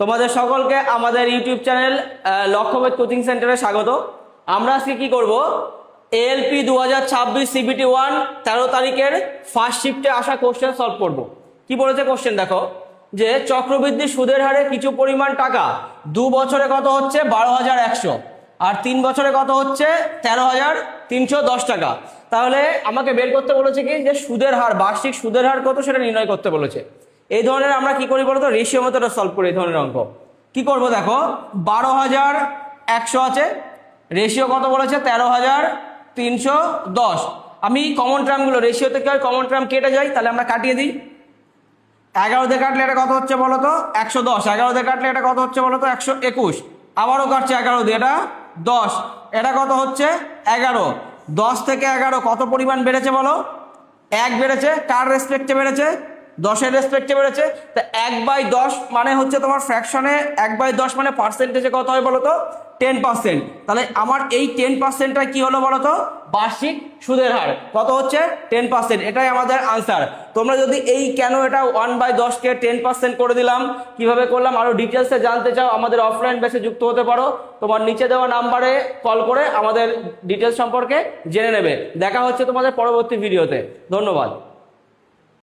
তোমাদের সকলকে আমাদের ইউটিউব চ্যানেল লক্ষ্যভেদ কোচিং সেন্টারে স্বাগত। আমরা আজকে কি করব, এএলপি 2026 সিবিটি 1 13 তারিখের ফার্স্ট শিফটে আসা কোশ্চেন সলভ করব। কি বলেছে কোশ্চেন দেখো, যে চক্রবৃদ্ধি সুদের হারে কিছু পরিমাণ টাকা 2 বছরে কত হচ্ছে 12,100 আর 3 বছরে কত হচ্ছে 13,310 টাকা। তাহলে আমাকে বের করতে বলেছে কি, যে সুদের হার, বার্ষিক সুদের হার কত সেটা নির্ণয় করতে বলেছে। এই ধরনের আমরা কি করি বলতো, রেশিও মেথডে সলভ করি। এই ধরনের অঙ্ক কি করব দেখো, 12,100 আছে, রেশিও কত বলেছে 13,310। আমি কমন টার্মগুলো, রেশিও থেকে কমন টার্ম কেটে যাই, তাহলে আমরা কাটিয়ে দিই। 11 দিয়ে কাটলে এটা কত হচ্ছে বলো তো 110, 11 দিয়ে কাটলে এটা কত হচ্ছে বলো তো 121, আবারও কাটছে 11 দিয়ে, এটা 10, এটা কত হচ্ছে 11। 10 থেকে 11 কত পরিমাণ বেড়েছে বলো, 1 বেড়েছে। কার রেসপেক্টে বেড়েছে, 10-এর রেসপেক্টে বেড়েছে। তা 1/10 মানে হচ্ছে তোমার ফ্র্যাকশনে 1/10 মানে পার্সেন্টেজে কত হয় বলো তো 10%। তাহলে আমার এই 10%টা কি হলো বলো তো, বার্ষিক সুদের হার কত হচ্ছে 10%। এটাই আমাদের আনসার। তোমরা যদি এই কেন এটা 1/10 কে 10% করে দিলাম, কিভাবে করলাম, আরো ডিটেলসে জানতে চাও, আমাদের অফলাইন ব্যাচে যুক্ত হতে পারো। তোমার নিচে দেওয়া নাম্বারে কল করে আমাদের ডিটেলস সম্পর্কে জেনে নেবে। দেখা হচ্ছে তোমাদের পরবর্তী ভিডিওতে। ধন্যবাদ।